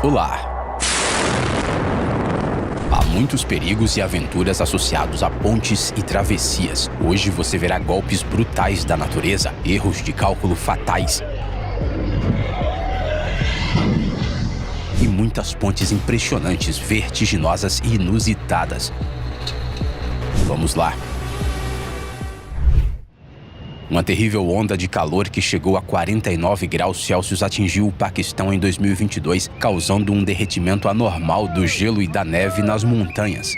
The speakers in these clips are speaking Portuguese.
Olá! Há muitos perigos e aventuras associados a pontes e travessias. Hoje você verá golpes brutais da natureza, erros de cálculo fatais e muitas pontes impressionantes, vertiginosas e inusitadas. Vamos lá! Uma terrível onda de calor que chegou a 49 graus Celsius atingiu o Paquistão em 2022, causando um derretimento anormal do gelo e da neve nas montanhas.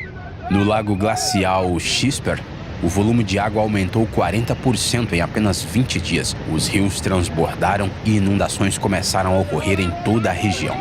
No lago glacial Shishper, o volume de água aumentou 40% em apenas 20 dias. Os rios transbordaram e inundações começaram a ocorrer em toda a região.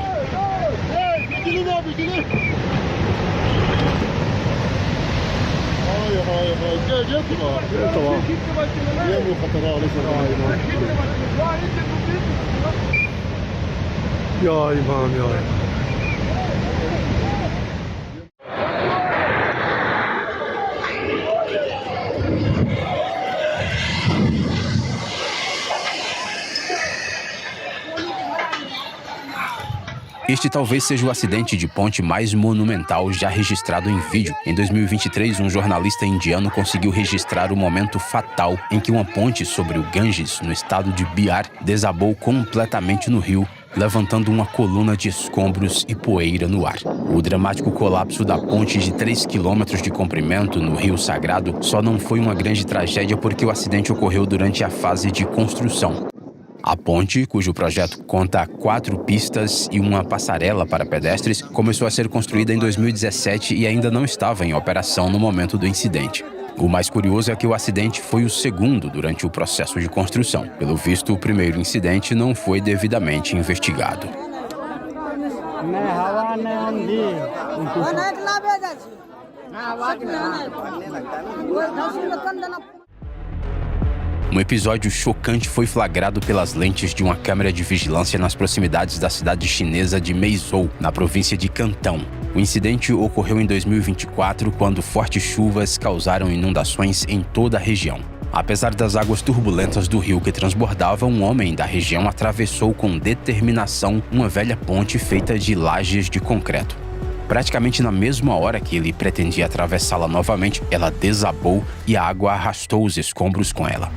Este talvez seja o acidente de ponte mais monumental já registrado em vídeo. Em 2023, um jornalista indiano conseguiu registrar o momento fatal em que uma ponte sobre o Ganges, no estado de Bihar, desabou completamente no rio, levantando uma coluna de escombros e poeira no ar. O dramático colapso da ponte de 3 quilômetros de comprimento no Rio Sagrado só não foi uma grande tragédia porque o acidente ocorreu durante a fase de construção. A ponte, cujo projeto conta 4 pistas e uma passarela para pedestres, começou a ser construída em 2017 e ainda não estava em operação no momento do incidente. O mais curioso é que o acidente foi o segundo durante o processo de construção. Pelo visto, o primeiro incidente não foi devidamente investigado. Um episódio chocante foi flagrado pelas lentes de uma câmera de vigilância nas proximidades da cidade chinesa de Meizhou, na província de Cantão. O incidente ocorreu em 2024, quando fortes chuvas causaram inundações em toda a região. Apesar das águas turbulentas do rio que transbordava, um homem da região atravessou com determinação uma velha ponte feita de lajes de concreto. Praticamente na mesma hora que ele pretendia atravessá-la novamente, ela desabou e a água arrastou os escombros com ela.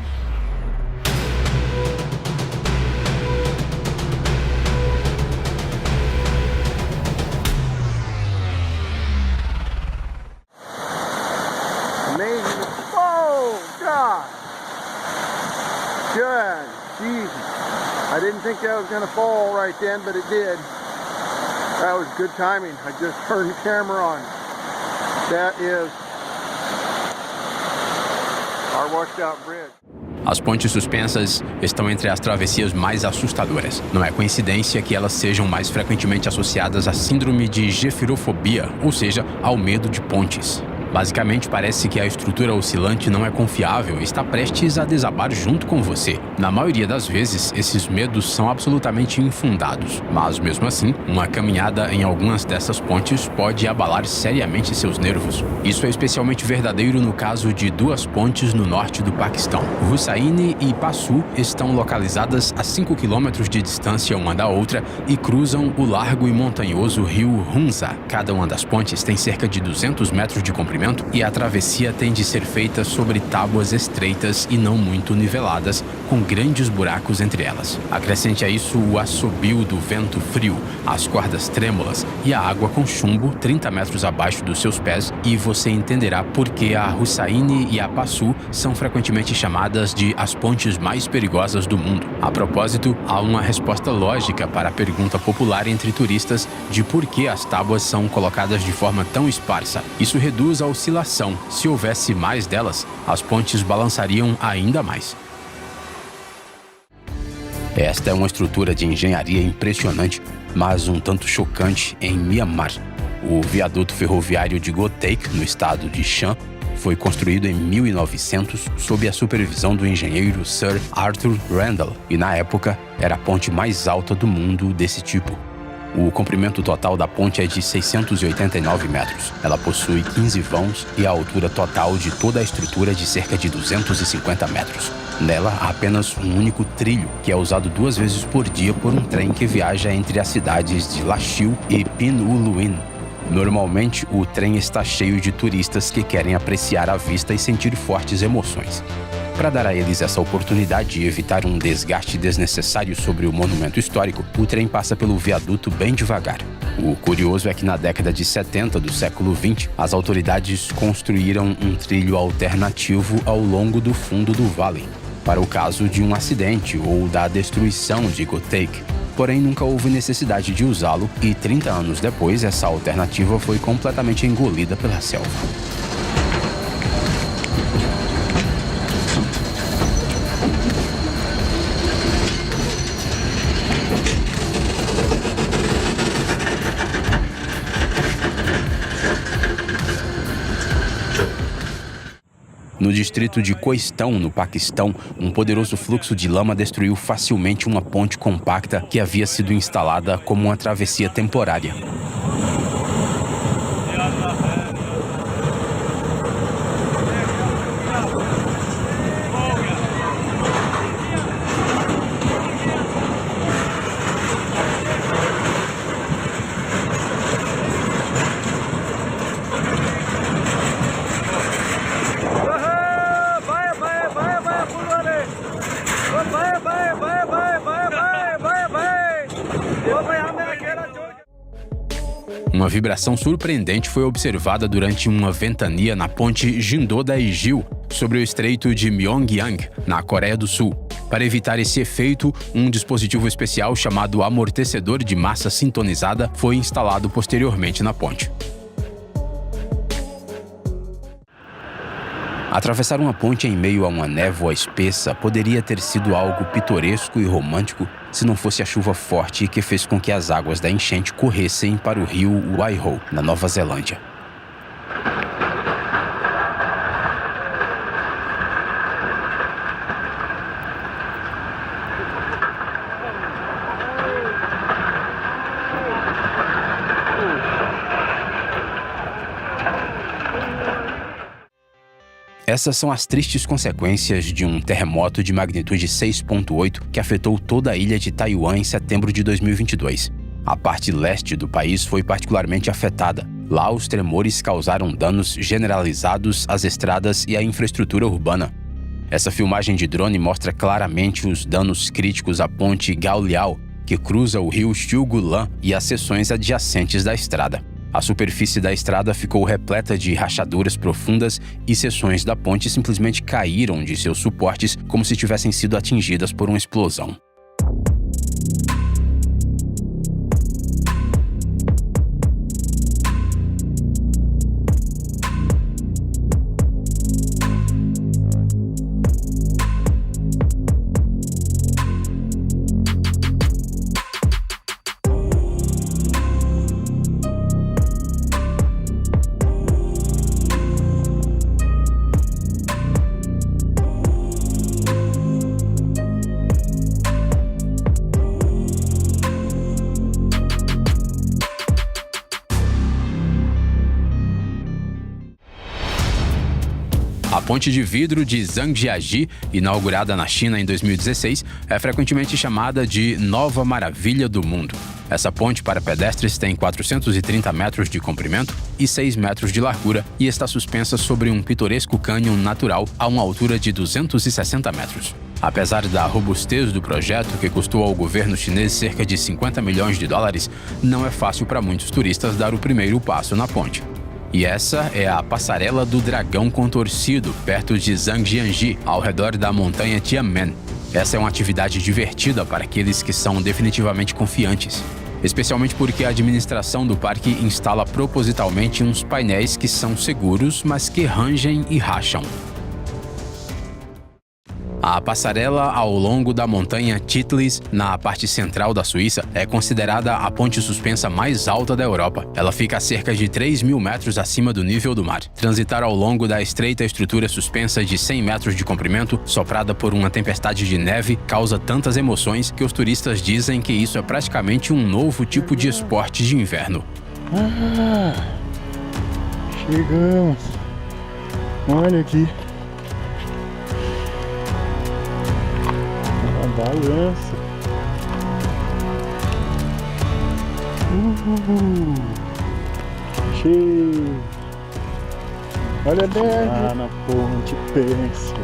Good. Jesus. I didn't think that was going to fall right then, but it did. That was good timing. I just turned the camera on. That is our washed out bridge. As pontes suspensas estão entre as travessias mais assustadoras. Não é coincidência que elas sejam mais frequentemente associadas à síndrome de gefirofobia, ou seja, ao medo de pontes. Basicamente, parece que a estrutura oscilante não é confiável e está prestes a desabar junto com você. Na maioria das vezes, esses medos são absolutamente infundados, mas mesmo assim, uma caminhada em algumas dessas pontes pode abalar seriamente seus nervos. Isso é especialmente verdadeiro no caso de 2 pontes no norte do Paquistão. Hussaini e Passu estão localizadas a 5 quilômetros de distância uma da outra e cruzam o largo e montanhoso rio Hunza. Cada uma das pontes tem cerca de 200 metros de comprimento e a travessia tem de ser feita sobre tábuas estreitas e não muito niveladas, com grandes buracos entre elas. Acrescente a isso o assobio do vento frio, as cordas trêmulas e a água com chumbo 30 metros abaixo dos seus pés e você entenderá por que a Hussaini e a Passu são frequentemente chamadas de as pontes mais perigosas do mundo. A propósito, há uma resposta lógica para a pergunta popular entre turistas de por que as tábuas são colocadas de forma tão esparsa. Isso reduz a oscilação. Se houvesse mais delas, as pontes balançariam ainda mais. Esta é uma estrutura de engenharia impressionante, mas um tanto chocante em Myanmar. O viaduto ferroviário de Gotek, no estado de Shan, foi construído em 1900 sob a supervisão do engenheiro Sir Arthur Randall e, na época, era a ponte mais alta do mundo desse tipo. O comprimento total da ponte é de 689 metros. Ela possui 15 vãos e a altura total de toda a estrutura é de cerca de 250 metros. Nela, há apenas um único trilho, que é usado 2 vezes por dia por um trem que viaja entre as cidades de Lashio e Pinhuluin. Normalmente, o trem está cheio de turistas que querem apreciar a vista e sentir fortes emoções. Para dar a eles essa oportunidade e evitar um desgaste desnecessário sobre o monumento histórico, o trem passa pelo viaduto bem devagar. O curioso é que na década de 70 do século XX, as autoridades construíram um trilho alternativo ao longo do fundo do vale, para o caso de um acidente ou da destruição de Gotek. Porém, nunca houve necessidade de usá-lo e 30 anos depois, essa alternativa foi completamente engolida pela selva. No distrito de Koistão, no Paquistão, um poderoso fluxo de lama destruiu facilmente uma ponte compacta que havia sido instalada como uma travessia temporária. Uma vibração surpreendente foi observada durante uma ventania na ponte Jindo-Daejeon, sobre o estreito de Myeongyang, na Coreia do Sul. Para evitar esse efeito, um dispositivo especial chamado amortecedor de massa sintonizada foi instalado posteriormente na ponte. Atravessar uma ponte em meio a uma névoa espessa poderia ter sido algo pitoresco e romântico se não fosse a chuva forte que fez com que as águas da enchente corressem para o rio Waiho, na Nova Zelândia. Essas são as tristes consequências de um terremoto de magnitude 6,8 que afetou toda a ilha de Taiwan em setembro de 2022. A parte leste do país foi particularmente afetada. Lá, os tremores causaram danos generalizados às estradas e à infraestrutura urbana. Essa filmagem de drone mostra claramente os danos críticos à ponte Gaoliao, que cruza o rio Xiugulan e as seções adjacentes da estrada. A superfície da estrada ficou repleta de rachaduras profundas e seções da ponte simplesmente caíram de seus suportes como se tivessem sido atingidas por uma explosão. A ponte de vidro de Zhangjiajie, inaugurada na China em 2016, é frequentemente chamada de Nova Maravilha do Mundo. Essa ponte para pedestres tem 430 metros de comprimento e 6 metros de largura e está suspensa sobre um pitoresco cânion natural a uma altura de 260 metros. Apesar da robustez do projeto, que custou ao governo chinês cerca de 50 milhões de dólares, não é fácil para muitos turistas dar o primeiro passo na ponte. E essa é a Passarela do Dragão Contorcido, perto de Zhangjiajie, ao redor da montanha Tianmen. Essa é uma atividade divertida para aqueles que são definitivamente confiantes, especialmente porque a administração do parque instala propositalmente uns painéis que são seguros, mas que rangem e racham. A A passarela ao longo da montanha Titlis, na parte central da Suíça, é considerada a ponte suspensa mais alta da Europa. Ela fica a cerca de 3.000 metros acima do nível do mar. Transitar ao longo da estreita estrutura suspensa de 100 metros de comprimento, soprada por uma tempestade de neve, causa tantas emoções que os turistas dizem que isso é praticamente um novo tipo de esporte de inverno. Chegamos. Olha aqui. Balança. Cheio. Olha lá na ponte, pensa.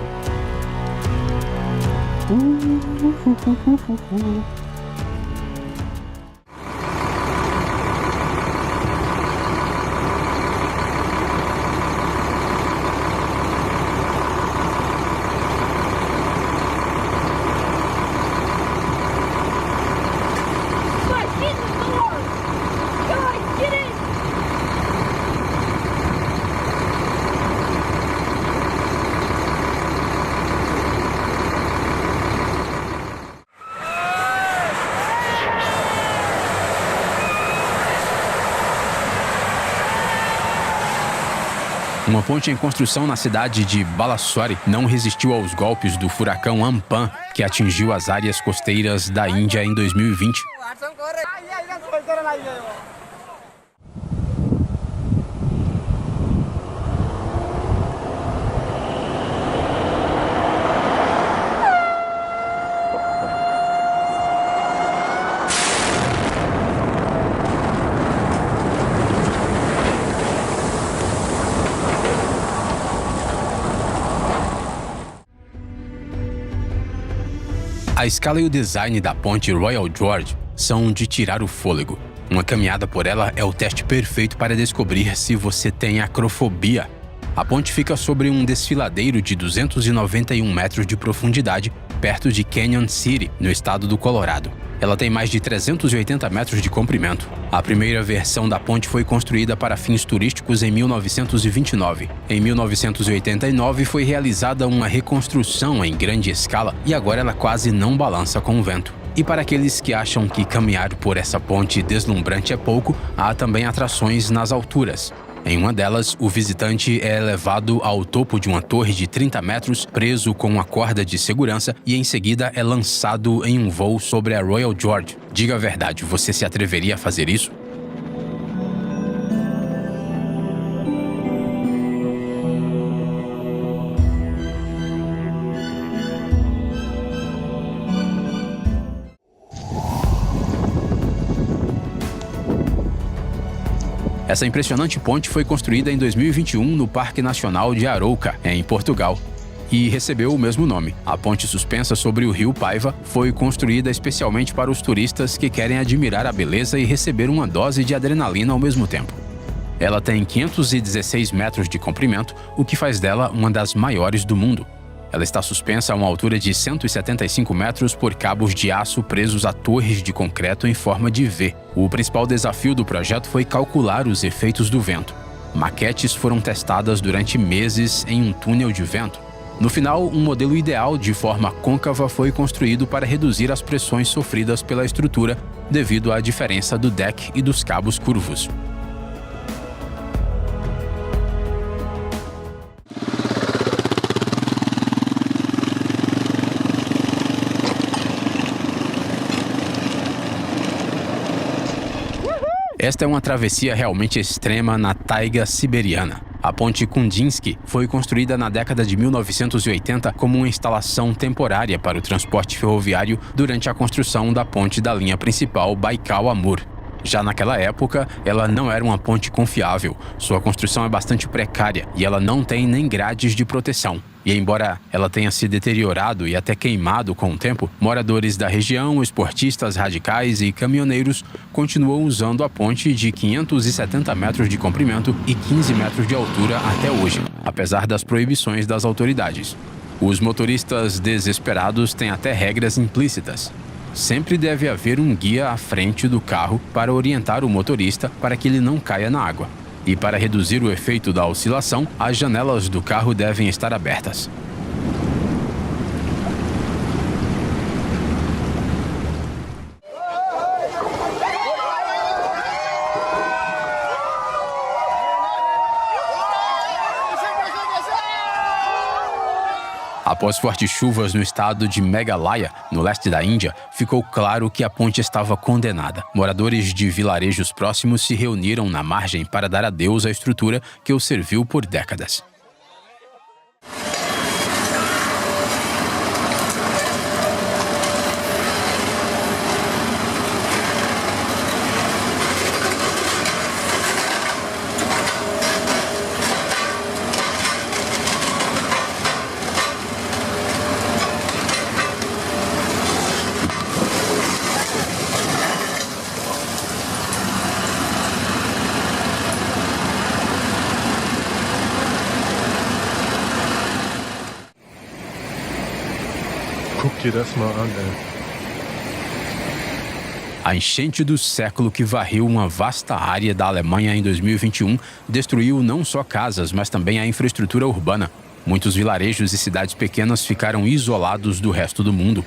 Uma ponte em construção na cidade de Balasore não resistiu aos golpes do furacão Amphan, que atingiu as áreas costeiras da Índia em 2020. A escala e o design da ponte Royal George são de tirar o fôlego. Uma caminhada por ela é o teste perfeito para descobrir se você tem acrofobia. A ponte fica sobre um desfiladeiro de 291 metros de profundidade, perto de Canyon City, no estado do Colorado. Ela tem mais de 380 metros de comprimento. A primeira versão da ponte foi construída para fins turísticos em 1929. Em 1989 foi realizada uma reconstrução em grande escala e agora ela quase não balança com o vento. E para aqueles que acham que caminhar por essa ponte deslumbrante é pouco, há também atrações nas alturas. Em uma delas, o visitante é levado ao topo de uma torre de 30 metros, preso com uma corda de segurança e em seguida é lançado em um voo sobre a Royal George. Diga a verdade, você se atreveria a fazer isso? Essa impressionante ponte foi construída em 2021 no Parque Nacional de Arouca, em Portugal, e recebeu o mesmo nome. A ponte suspensa sobre o rio Paiva foi construída especialmente para os turistas que querem admirar a beleza e receber uma dose de adrenalina ao mesmo tempo. Ela tem 516 metros de comprimento, o que faz dela uma das maiores do mundo. Ela está suspensa a uma altura de 175 metros por cabos de aço presos a torres de concreto em forma de V. O principal desafio do projeto foi calcular os efeitos do vento. Maquetes foram testadas durante meses em um túnel de vento. No final, um modelo ideal de forma côncava foi construído para reduzir as pressões sofridas pela estrutura devido à diferença do deck e dos cabos curvos. Esta é uma travessia realmente extrema na taiga siberiana. A ponte Kundinsky foi construída na década de 1980 como uma instalação temporária para o transporte ferroviário durante a construção da ponte da linha principal Baikal-Amur. Já naquela época, ela não era uma ponte confiável, sua construção é bastante precária e ela não tem nem grades de proteção. E embora ela tenha se deteriorado e até queimado com o tempo, moradores da região, esportistas radicais e caminhoneiros continuam usando a ponte de 570 metros de comprimento e 15 metros de altura até hoje, apesar das proibições das autoridades. Os motoristas desesperados têm até regras implícitas. Sempre deve haver um guia à frente do carro para orientar o motorista para que ele não caia na água. E para reduzir o efeito da oscilação, as janelas do carro devem estar abertas. Após fortes chuvas no estado de Meghalaya, no leste da Índia, ficou claro que a ponte estava condenada. Moradores de vilarejos próximos se reuniram na margem para dar adeus à estrutura que os serviu por décadas. Guck dir das mal an, ey. A enchente do século que varreu uma vasta área da Alemanha em 2021 destruiu não só casas, mas também a infraestrutura urbana. Muitos vilarejos e cidades pequenas ficaram isolados do resto do mundo.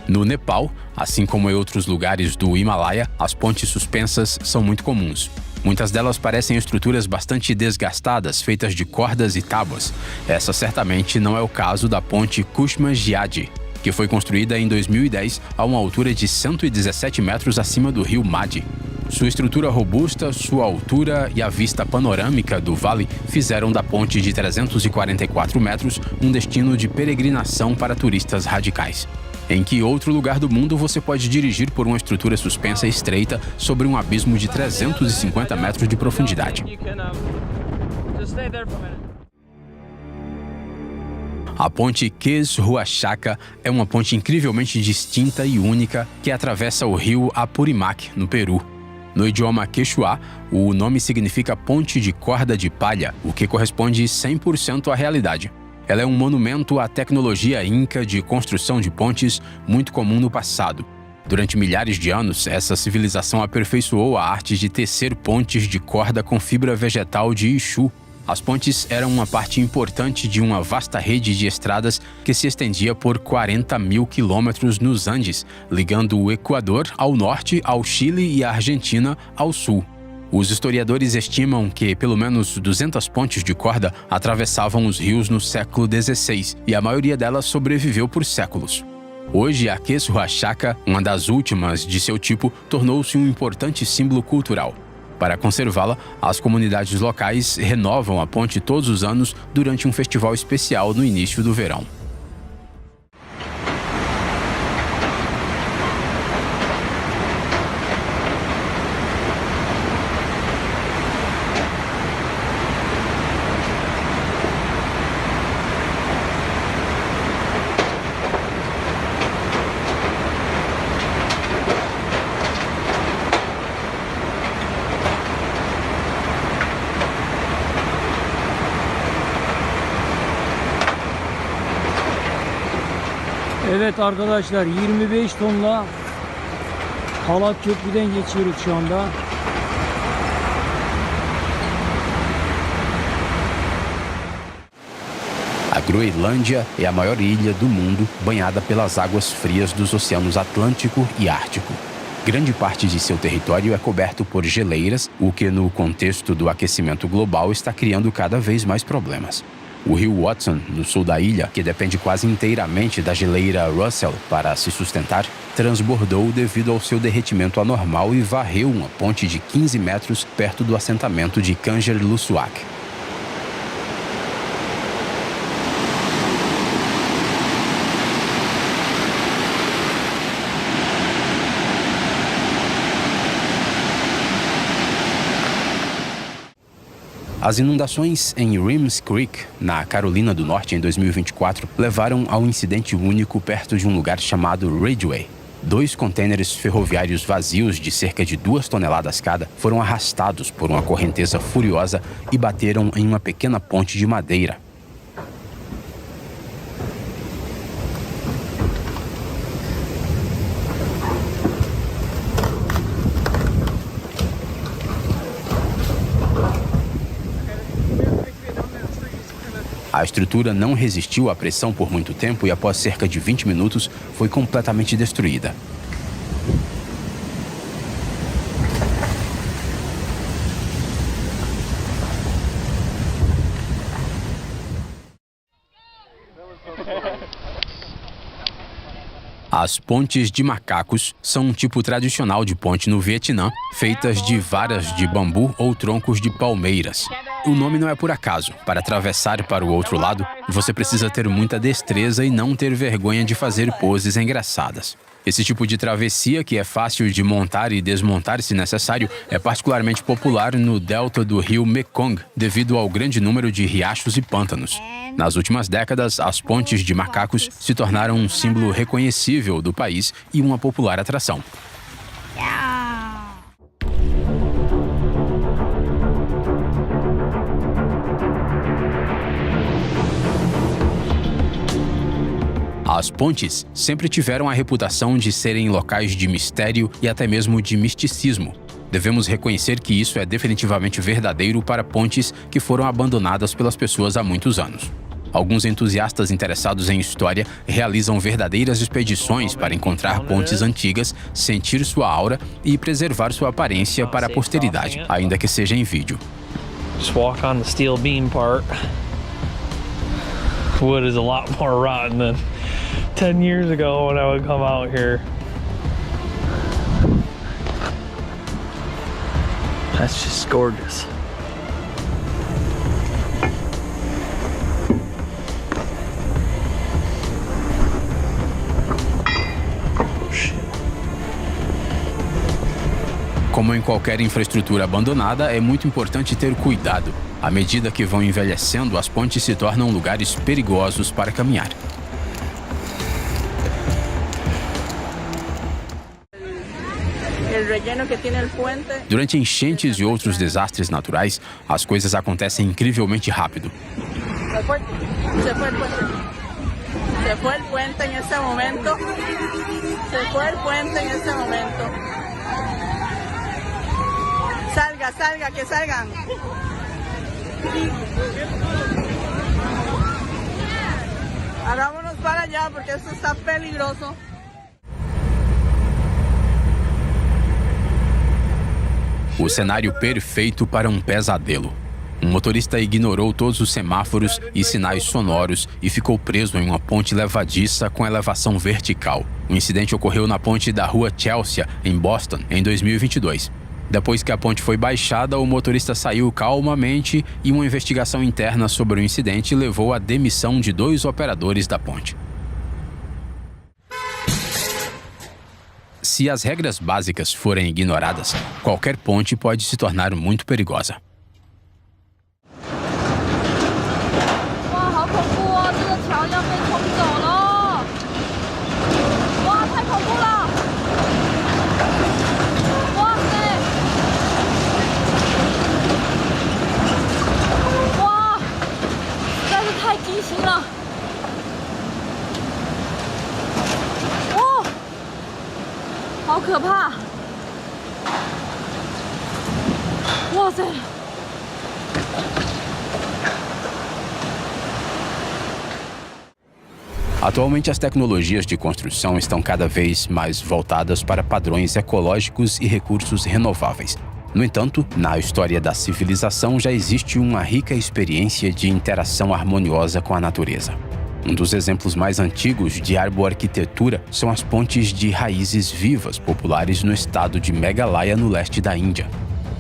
No Nepal, assim como em outros lugares do Himalaia, as pontes suspensas são muito comuns. Muitas delas parecem estruturas bastante desgastadas, feitas de cordas e tábuas. Essa certamente não é o caso da ponte Kushma-Gyadi, que foi construída em 2010 a uma altura de 117 metros acima do rio Madhi. Sua estrutura robusta, sua altura e a vista panorâmica do vale fizeram da ponte de 344 metros um destino de peregrinação para turistas radicais. Em que outro lugar do mundo você pode dirigir por uma estrutura suspensa estreita sobre um abismo de 350 metros de profundidade? A ponte Kes-Ruachaka é uma ponte incrivelmente distinta e única que atravessa o rio Apurimac, no Peru. No idioma quechua, o nome significa ponte de corda de palha, o que corresponde 100% à realidade. Ela é um monumento à tecnologia inca de construção de pontes muito comum no passado. Durante milhares de anos, essa civilização aperfeiçoou a arte de tecer pontes de corda com fibra vegetal de ichu. As pontes eram uma parte importante de uma vasta rede de estradas que se estendia por 40 mil quilômetros nos Andes, ligando o Equador ao norte, ao Chile e a Argentina ao sul. Os historiadores estimam que pelo menos 200 pontes de corda atravessavam os rios no século XVI e a maioria delas sobreviveu por séculos. Hoje, a Kes-Ruachaka, uma das últimas de seu tipo, tornou-se um importante símbolo cultural. Para conservá-la, as comunidades locais renovam a ponte todos os anos durante um festival especial no início do verão. Evet arkadaşlar, 25 tonla Halat Köprü'den geçiyoruz şu anda. A Groenlândia é a maior ilha do mundo, banhada pelas águas frias dos oceanos Atlântico e Ártico. Grande parte de seu território é coberto por geleiras, o que no contexto do aquecimento global está criando cada vez mais problemas. O rio Watson, no sul da ilha, que depende quase inteiramente da geleira Russell para se sustentar, transbordou devido ao seu derretimento anormal e varreu uma ponte de 15 metros perto do assentamento de Kangerlussuaq. As inundações em Reems Creek, na Carolina do Norte, em 2024, levaram a um incidente único perto de um lugar chamado Ridgway. 2 contêineres ferroviários vazios de cerca de 2 toneladas cada foram arrastados por uma correnteza furiosa e bateram em uma pequena ponte de madeira. A estrutura não resistiu à pressão por muito tempo e, após cerca de 20 minutos, foi completamente destruída. As pontes de macacos são um tipo tradicional de ponte no Vietnã, feitas de varas de bambu ou troncos de palmeiras. O nome não é por acaso. Para atravessar para o outro lado, você precisa ter muita destreza e não ter vergonha de fazer poses engraçadas. Esse tipo de travessia, que é fácil de montar e desmontar se necessário, é particularmente popular no delta do rio Mekong, devido ao grande número de riachos e pântanos. Nas últimas décadas, as pontes de macacos se tornaram um símbolo reconhecível do país e uma popular atração. As pontes sempre tiveram a reputação de serem locais de mistério e até mesmo de misticismo. Devemos reconhecer que isso é definitivamente verdadeiro para pontes que foram abandonadas pelas pessoas há muitos anos. Alguns entusiastas interessados em história realizam verdadeiras expedições para encontrar pontes antigas, sentir sua aura e preservar sua aparência para a posteridade, ainda que seja em vídeo. Just walk on the steel beam part. Wood is a lot more rotten than 10 years ago when I would come out here. That's just gorgeous. Como em qualquer infraestrutura abandonada, é muito importante ter cuidado. À medida que vão envelhecendo, as pontes se tornam lugares perigosos para caminhar. Durante enchentes e outros desastres naturais, as coisas acontecem incrivelmente rápido. Se fue el puente en ese momento. Se fue el puente en ese momento. Salga, salga, que salgan. Hagámonos para allá porque esto está peligroso. O cenário perfeito para um pesadelo. Um motorista ignorou todos os semáforos e sinais sonoros e ficou preso em uma ponte levadiça com elevação vertical. O incidente ocorreu na ponte da rua Chelsea, em Boston, em 2022. Depois que a ponte foi baixada, o motorista saiu calmamente e uma investigação interna sobre o incidente levou à demissão de 2 operadores da ponte. Se as regras básicas forem ignoradas, qualquer ponte pode se tornar muito perigosa. Atualmente, as tecnologias de construção estão cada vez mais voltadas para padrões ecológicos e recursos renováveis. No entanto, na história da civilização já existe uma rica experiência de interação harmoniosa com a natureza. Um dos exemplos mais antigos de arboarquitetura são as pontes de raízes vivas populares no estado de Meghalaya, no leste da Índia.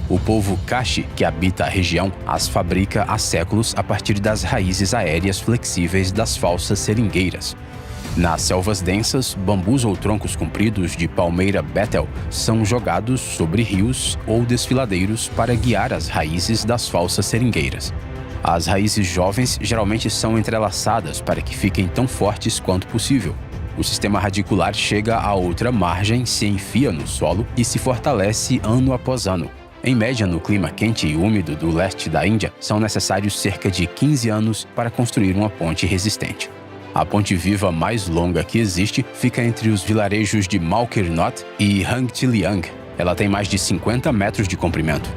O povo Kashi, que habita a região, as fabrica há séculos a partir das raízes aéreas flexíveis das falsas seringueiras. Nas selvas densas, bambus ou troncos compridos de palmeira betel são jogados sobre rios ou desfiladeiros para guiar as raízes das falsas seringueiras. As raízes jovens geralmente são entrelaçadas para que fiquem tão fortes quanto possível. O sistema radicular chega à outra margem, se enfia no solo e se fortalece ano após ano. Em média, no clima quente e úmido do leste da Índia, são necessários cerca de 15 anos para construir uma ponte resistente. A ponte viva mais longa que existe fica entre os vilarejos de Malkirnot e Hang Chiliang. Ela tem mais de 50 metros de comprimento.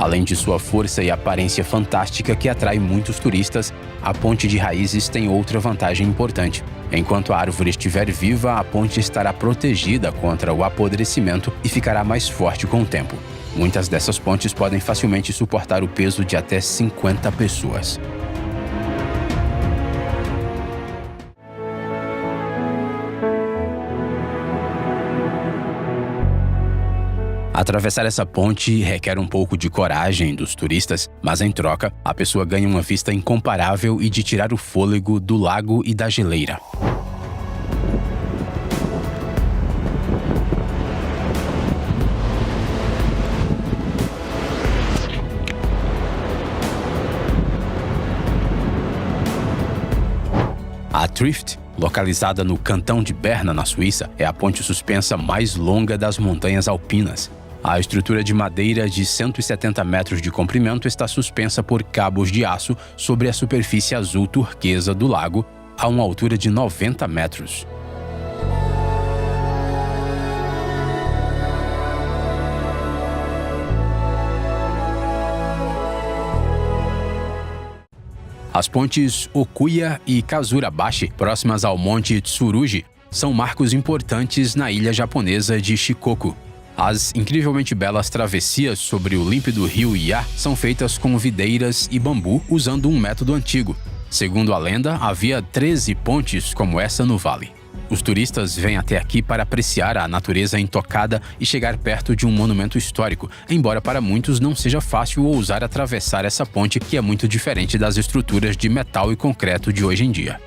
Além de sua força e aparência fantástica que atrai muitos turistas, a ponte de raízes tem outra vantagem importante. Enquanto a árvore estiver viva, a ponte estará protegida contra o apodrecimento e ficará mais forte com o tempo. Muitas dessas pontes podem facilmente suportar o peso de até 50 pessoas. Atravessar essa ponte requer um pouco de coragem dos turistas, mas em troca, a pessoa ganha uma vista incomparável e de tirar o fôlego do lago e da geleira. A Trift, localizada no cantão de Berna, na Suíça, é a ponte suspensa mais longa das montanhas alpinas. A estrutura de madeira de 170 metros de comprimento está suspensa por cabos de aço sobre a superfície azul turquesa do lago, a uma altura de 90 metros. As pontes Okuya e Kazurabashi, próximas ao Monte Tsurugi, são marcos importantes na ilha japonesa de Shikoku. As incrivelmente belas travessias sobre o límpido rio Ya são feitas com videiras e bambu usando um método antigo. Segundo a lenda, havia 13 pontes como essa no vale. Os turistas vêm até aqui para apreciar a natureza intocada e chegar perto de um monumento histórico, embora para muitos não seja fácil ousar atravessar essa ponte que é muito diferente das estruturas de metal e concreto de hoje em dia.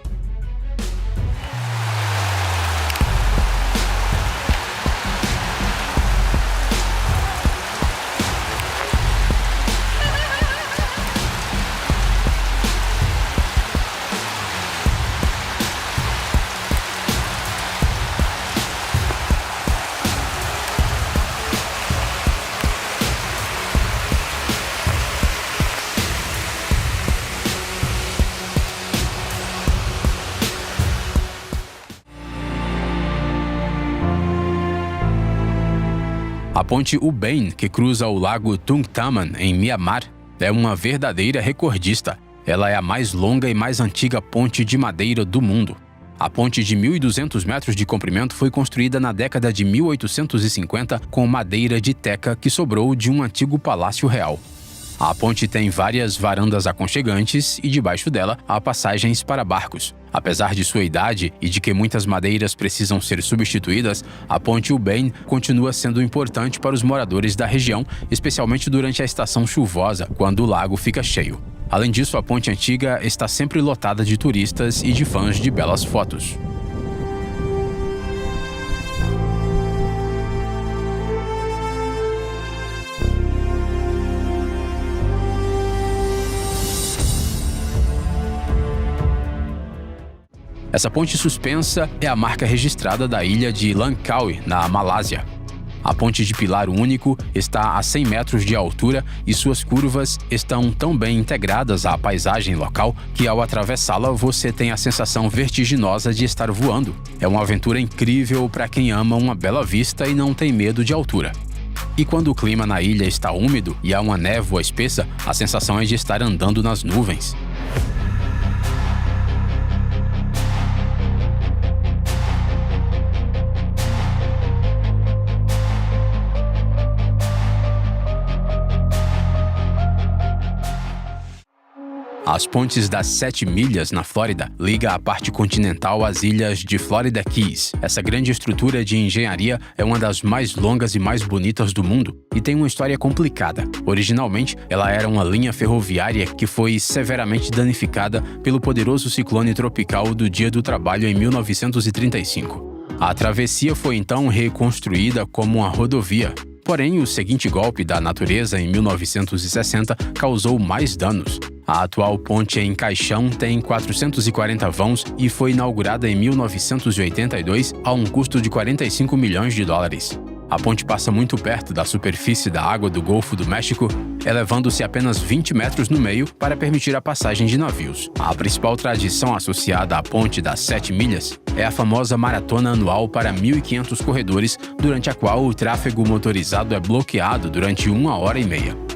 A ponte Ubain, que cruza o lago Tungtaman, em Mianmar, é uma verdadeira recordista. Ela é a mais longa e mais antiga ponte de madeira do mundo. A ponte de 1.200 metros de comprimento foi construída na década de 1850 com madeira de teca que sobrou de um antigo palácio real. A ponte tem várias varandas aconchegantes e debaixo dela há passagens para barcos. Apesar de sua idade e de que muitas madeiras precisam ser substituídas, a ponte Ubain continua sendo importante para os moradores da região, especialmente durante a estação chuvosa, quando o lago fica cheio. Além disso, a ponte antiga está sempre lotada de turistas e de fãs de belas fotos. Essa ponte suspensa é a marca registrada da ilha de Langkawi, na Malásia. A ponte de pilar único está a 100 metros de altura e suas curvas estão tão bem integradas à paisagem local que, ao atravessá-la, você tem a sensação vertiginosa de estar voando. É uma aventura incrível para quem ama uma bela vista e não tem medo de altura. E quando o clima na ilha está úmido e há uma névoa espessa, a sensação é de estar andando nas nuvens. As pontes das 7 milhas, na Flórida, ligam a parte continental às ilhas de Florida Keys. Essa grande estrutura de engenharia é uma das mais longas e mais bonitas do mundo e tem uma história complicada. Originalmente, ela era uma linha ferroviária que foi severamente danificada pelo poderoso ciclone tropical do Dia do Trabalho em 1935. A travessia foi então reconstruída como uma rodovia. Porém, o seguinte golpe da natureza em 1960 causou mais danos. A atual ponte em Kaixão tem 440 vãos e foi inaugurada em 1982 a um custo de 45 milhões de dólares. A ponte passa muito perto da superfície da água do Golfo do México, elevando-se apenas 20 metros no meio para permitir a passagem de navios. A principal tradição associada à ponte das 7 milhas é a famosa maratona anual para 1.500 corredores, durante a qual o tráfego motorizado é bloqueado durante 1 hora e meia.